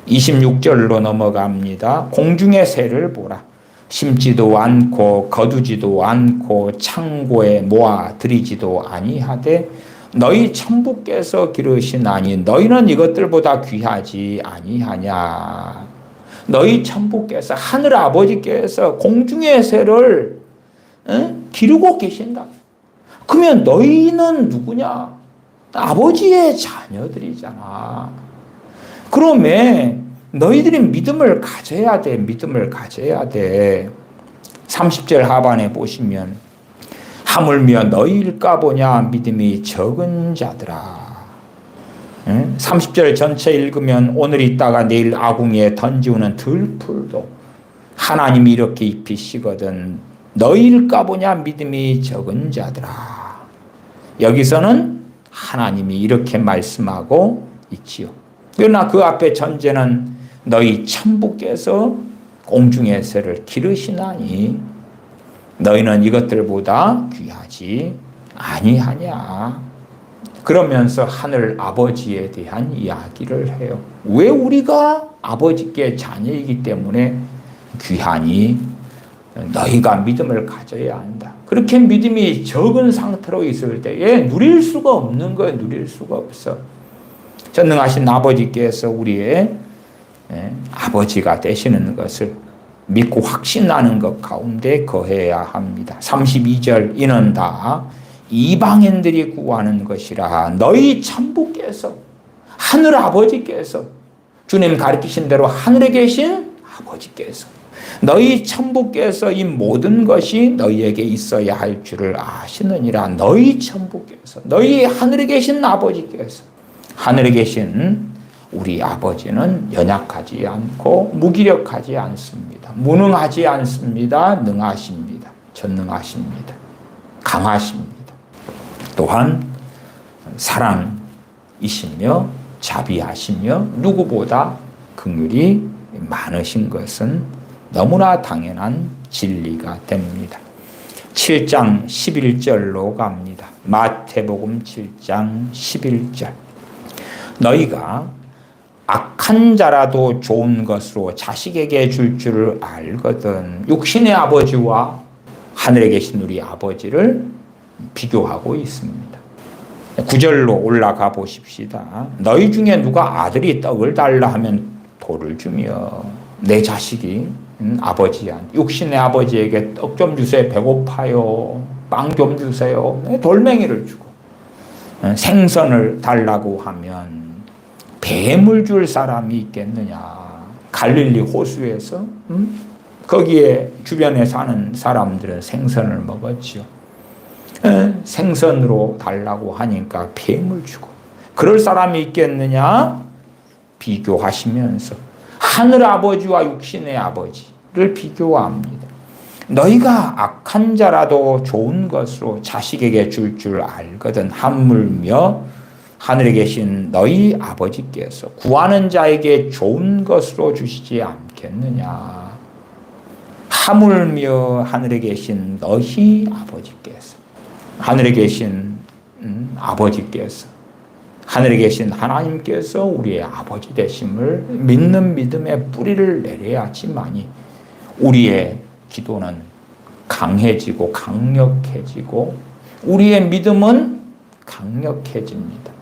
26절로 넘어갑니다. 공중의 새를 보라. 심지도 않고 거두지도 않고 창고에 모아 들이지도 아니하되 너희 천부께서 기르시나니 너희는 이것들보다 귀하지 아니하냐. 너희 천부께서, 하늘 아버지께서 공중의 새를 기르고 계신다. 그러면 너희는 누구냐? 아버지의 자녀들이잖아. 그러면 너희들이 믿음을 가져야 돼. 믿음을 가져야 돼. 30절 하반에 보시면 하물며 너희일까 보냐 믿음이 적은 자들아. 30절 전체 읽으면 오늘 있다가 내일 아궁이에 던지우는 들풀도 하나님이 이렇게 입히시거든 너희일까 보냐 믿음이 적은 자들아. 여기서는 하나님이 이렇게 말씀하고 있지요. 그러나 그 앞에 전제는 너희 천부께서 공중에서를 기르시나니 너희는 이것들보다 귀하지 아니하냐. 그러면서 하늘 아버지에 대한 이야기를 해요. 왜 우리가 아버지께 자녀이기 때문에 귀하니 너희가 믿음을 가져야 한다. 그렇게 믿음이 적은 상태로 있을 때에 누릴 수가 없는 거예요. 누릴 수가 없어. 전능하신 아버지께서 우리의 아버지가 되시는 것을 믿고 확신하는 것 가운데 거해야 합니다. 32절 이는 다 이방인들이 구하는 것이라. 너희 천부께서 하늘 아버지께서 주님 가르치신 대로 하늘에 계신 아버지께서 너희 천부께서 이 모든 것이 너희에게 있어야 할 줄을 아시느니라. 너희 천부께서 너희 하늘에 계신 아버지께서 하늘에 계신 우리 아버지는 연약하지 않고 무기력하지 않습니다. 무능하지 않습니다. 능하십니다. 전능하십니다. 강하십니다. 또한 사랑이시며 자비하시며 누구보다 긍휼이 많으신 것은 너무나 당연한 진리가 됩니다. 7장 11절로 갑니다. 마태복음 7장 11절. 너희가 악한 자라도 좋은 것으로 자식에게 줄 줄을 알거든. 육신의 아버지와 하늘에 계신 우리 아버지를 비교하고 있습니다. 9절로 올라가 보십시다. 너희 중에 누가 아들이 떡을 달라 하면 돌을 주며 내 자식이 아버지한 육신의 아버지에게 떡 좀 주세요. 배고파요. 빵 좀 주세요. 돌멩이를 주고 생선을 달라고 하면 뱀을 줄 사람이 있겠느냐. 갈릴리 호수에서 거기에 주변에 사는 사람들은 생선을 먹었지요. 생선으로 달라고 하니까 뱀을 주고 그럴 사람이 있겠느냐. 비교하시면서 하늘 아버지와 육신의 아버지를 비교합니다. 너희가 악한 자라도 좋은 것으로 자식에게 줄 줄 알거든. 하물며 하늘에 계신 너희 아버지께서 구하는 자에게 좋은 것으로 주시지 않겠느냐. 하물며 하늘에 계신 너희 아버지께서 하늘에 계신 아버지께서 하늘에 계신 하나님께서 우리의 아버지 되심을 믿는 믿음의 뿌리를 내려야지만이 우리의 기도는 강해지고 강력해지고 우리의 믿음은 강력해집니다.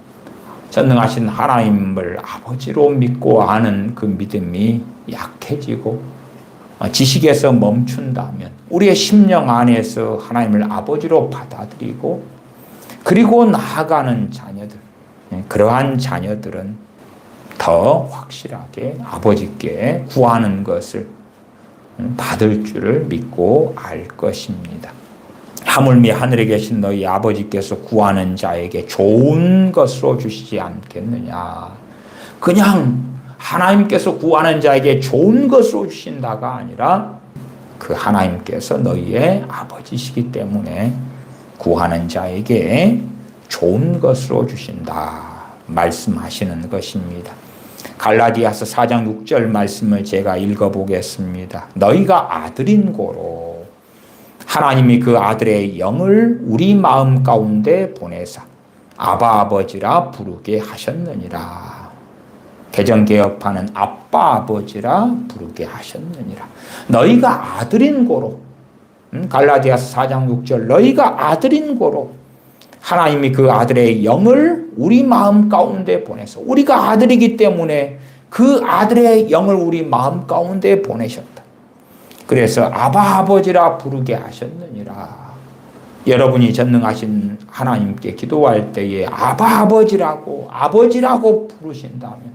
전능하신 하나님을 아버지로 믿고 아는 그 믿음이 약해지고 지식에서 멈춘다면 우리의 심령 안에서 하나님을 아버지로 받아들이고 그리고 나아가는 자녀들, 그러한 자녀들은 더 확실하게 아버지께 구하는 것을 받을 줄을 믿고 알 것입니다. 하물며 하늘에 계신 너희 아버지께서 구하는 자에게 좋은 것으로 주시지 않겠느냐. 그냥 하나님께서 구하는 자에게 좋은 것으로 주신다가 아니라 그 하나님께서 너희의 아버지시기 때문에 구하는 자에게 좋은 것으로 주신다 말씀하시는 것입니다. 갈라디아서 4장 6절 말씀을 제가 읽어보겠습니다. 너희가 아들인 고로 하나님이 그 아들의 영을 우리 마음 가운데 보내사 아바 아버지라 부르게 하셨느니라. 개정개혁파는 아빠 아버지라 부르게 하셨느니라. 너희가 아들인 고로 갈라디아서 4장 6절 너희가 아들인 고로 하나님이 그 아들의 영을 우리 마음 가운데 보내서 우리가 아들이기 때문에 그 아들의 영을 우리 마음 가운데 보내셨다. 그래서 아바 아버지라 부르게 하셨느니라. 여러분이 전능하신 하나님께 기도할 때에 아바 아버지라고 부르신다면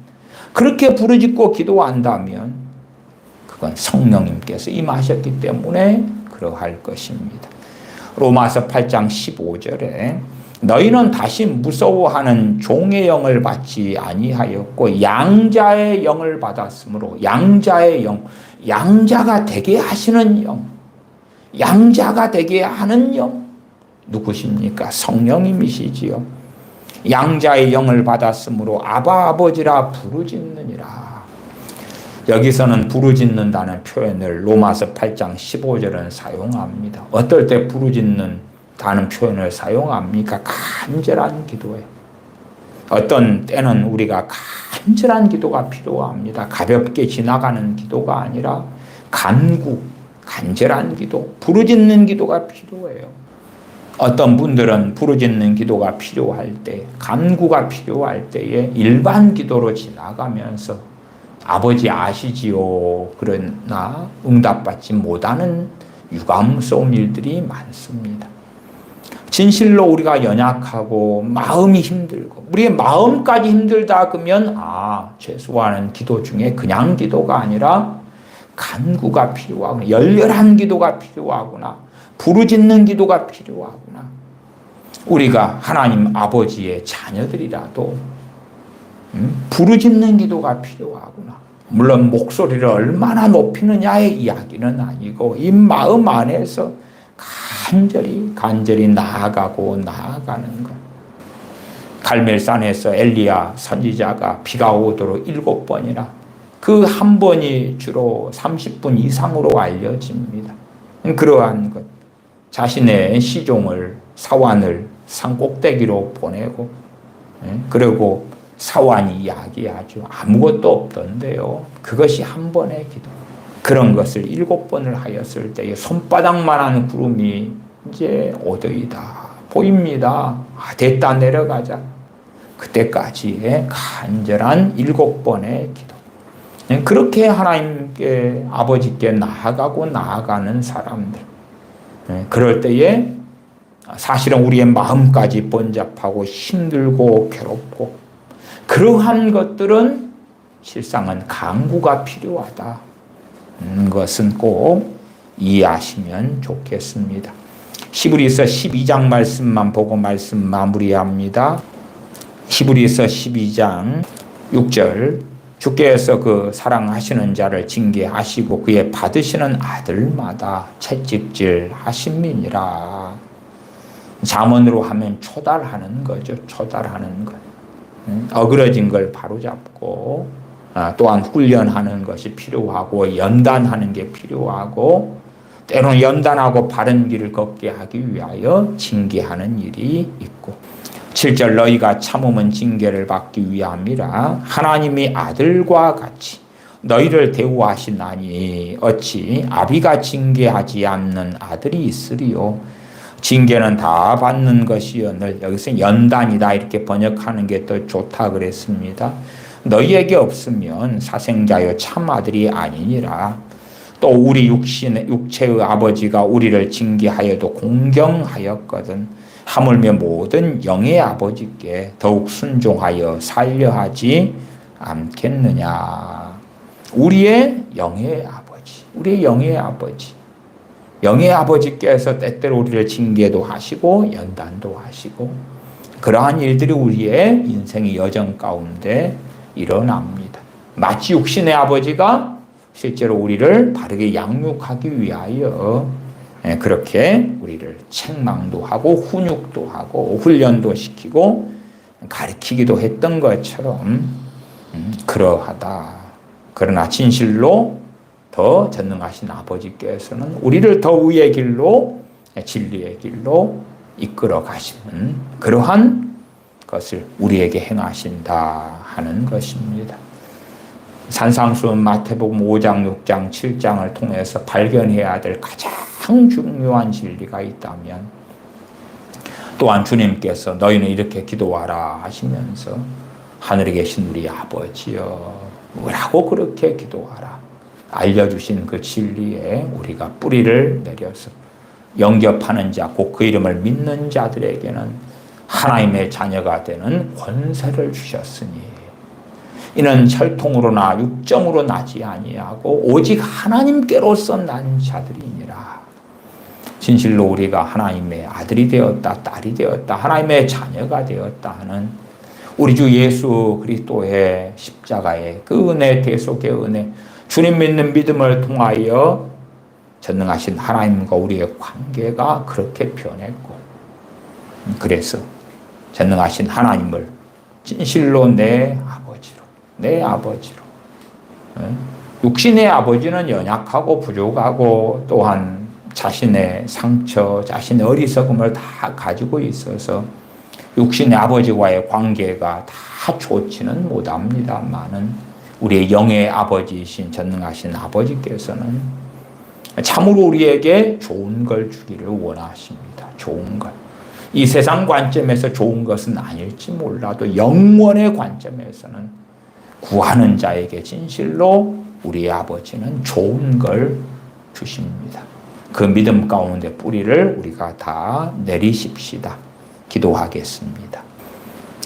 그렇게 부르짖고 기도한다면 그건 성령님께서 임하셨기 때문에 그러할 것입니다. 로마서 8장 15절에 너희는 다시 무서워하는 종의 영을 받지 아니하였고 양자의 영을 받았으므로 양자의 영, 양자가 되게 하시는 영, 양자가 되게 하는 영 누구십니까? 성령님이시지요. 양자의 영을 받았으므로 아바 아버지라 부르짖느니라. 여기서는 부르짖는다는 표현을 로마서 8장 15절은 사용합니다. 어떨 때 부르짖는다는 표현을 사용합니까? 간절한 기도에. 어떤 때는 우리가 간절한 기도가 필요합니다. 가볍게 지나가는 기도가 아니라 간절한 기도, 부르짖는 기도가 필요해요. 어떤 분들은 부르짖는 기도가 필요할 때, 간구가 필요할 때에 일반 기도로 지나가면서 아버지 아시지요? 그러나 응답받지 못하는 유감스러운 일들이 많습니다. 진실로 우리가 연약하고 마음이 힘들고 우리의 마음까지 힘들다 그러면 최소한은 기도 중에 그냥 기도가 아니라 간구가 필요하구나, 열렬한 기도가 필요하구나, 부르짖는 기도가 필요하구나. 우리가 하나님 아버지의 자녀들이라도 부르짖는 기도가 필요하구나. 물론 목소리를 얼마나 높이느냐의 이야기는 아니고 이 마음 안에서 간절히 나아가는 것. 갈멜산에서 엘리야 선지자가 비가 오도록 7번이나 그 한 번이 주로 30분 이상으로 알려집니다. 그러한 것. 자신의 시종을, 사환을 산꼭대기로 보내고, 그리고 사환이 이야기하죠. 아무것도 없던데요. 그것이 한 번의 기도. 그런 것을 7번을 하였을 때에 손바닥만한 구름이 이제 오더이다 보입니다. 됐다, 내려가자. 그때까지의 간절한 7번의 기도. 그렇게 하나님께, 아버지께 나아가는 사람들. 그럴 때에 사실은 우리의 마음까지 번잡하고 힘들고 괴롭고 그러한 것들은 실상은 간구가 필요하다. 것은 꼭 이해하시면 좋겠습니다. 히브리서 12장 말씀만 보고 말씀 마무리합니다. 히브리서 12장 6절 주께서 그 사랑하시는 자를 징계하시고 그의 받으시는 아들마다 채찍질 하심이니라. 잠언으로 하면 초달하는 거죠. 초달하는 것. 어그러진 걸 바로잡고 또한 훈련하는 것이 필요하고 연단하는 게 필요하고 때로는 연단하고 바른 길을 걷게 하기 위하여 징계하는 일이 있고 7절 너희가 참음은 징계를 받기 위함이라 하나님이 아들과 같이 너희를 대우하시나니 어찌 아비가 징계하지 않는 아들이 있으리요. 징계는 다 받는 것이오늘 여기서 연단이다 이렇게 번역하는 게 더 좋다 그랬습니다. 너희에게 없으면 사생자여 참 아들이 아니니라. 또 우리 육체의 아버지가 우리를 징계하여도 공경하였거든 하물며 모든 영의 아버지께 더욱 순종하여 살려 하지 않겠느냐. 우리의 영의 아버지 영의 아버지께서 때때로 우리를 징계도 하시고 연단도 하시고 그러한 일들이 우리의 인생의 여정 가운데 일어납니다. 마치 육신의 아버지가 실제로 우리를 바르게 양육하기 위하여 그렇게 우리를 책망도 하고 훈육도 하고 훈련도 시키고 가르치기도 했던 것처럼 그러하다. 그러나 진실로 더 전능하신 아버지께서는 우리를 더 의의 길로 진리의 길로 이끌어 가시는 그러한 것을 우리에게 행하신다 하는 것입니다. 산상수훈 마태복음 5장, 6장, 7장을 통해서 발견해야 될 가장 중요한 진리가 있다면 또한 주님께서 너희는 이렇게 기도하라 하시면서 하늘에 계신 우리 아버지여 라고 그렇게 기도하라 알려주신 그 진리에 우리가 뿌리를 내려서 영접하는 자, 곧 그 이름을 믿는 자들에게는 하나님의 자녀가 되는 권세를 주셨으니 이는 혈통으로나 육정으로 나지 아니하고 오직 하나님께로서 난 자들이니라. 진실로 우리가 하나님의 아들이 되었다, 딸이 되었다, 하나님의 자녀가 되었다 하는 우리 주 예수 그리스도의 십자가의 그 은혜, 대속의 은혜, 주님 믿는 믿음을 통하여 전능하신 하나님과 우리의 관계가 그렇게 변했고 그래서 전능하신 하나님을 진실로 내 아버지로 육신의 아버지는 연약하고 부족하고 또한 자신의 상처, 자신의 어리석음을 다 가지고 있어서 육신의 아버지와의 관계가 다 좋지는 못합니다만은 우리의 영의 아버지이신 전능하신 아버지께서는 참으로 우리에게 좋은 걸 주기를 원하십니다. 좋은 것. 이 세상 관점에서 좋은 것은 아닐지 몰라도 영원의 관점에서는 구하는 자에게 진실로 우리의 아버지는 좋은 걸 주십니다. 그 믿음 가운데 뿌리를 우리가 다 내리십시다. 기도하겠습니다.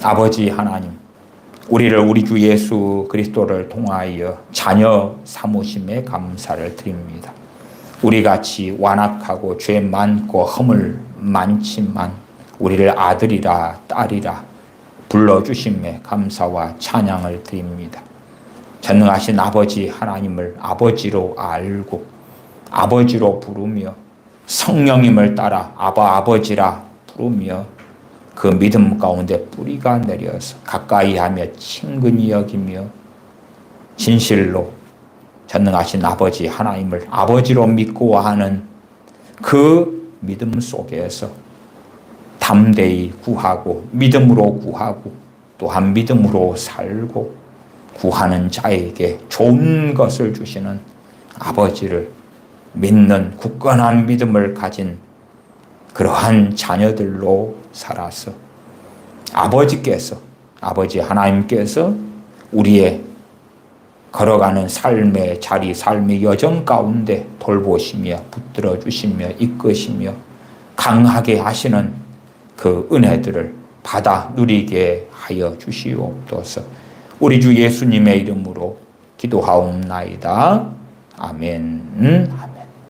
아버지 하나님, 우리를 우리 주 예수 그리스도를 통하여 자녀 삼으심에 감사를 드립니다. 우리같이 완악하고 죄 많고 허물 많지만 우리를 아들이라 딸이라 불러주심에 감사와 찬양을 드립니다. 전능하신 아버지 하나님을 아버지로 알고 아버지로 부르며 성령님을 따라 아버지라 부르며 그 믿음 가운데 뿌리가 내려서 가까이 하며 친근히 여기며 진실로 전능하신 아버지 하나님을 아버지로 믿고 하는 그 믿음 속에서 담대히 구하고 믿음으로 구하고 또한 믿음으로 살고 구하는 자에게 좋은 것을 주시는 아버지를 믿는 굳건한 믿음을 가진 그러한 자녀들로 살아서 아버지 하나님께서 우리의 걸어가는 삶의 자리, 삶의 여정 가운데 돌보시며 붙들어 주시며 이끄시며 강하게 하시는 그 은혜들을 받아 누리게 하여 주시옵소서. 우리 주 예수님의 이름으로 기도하옵나이다. 아멘.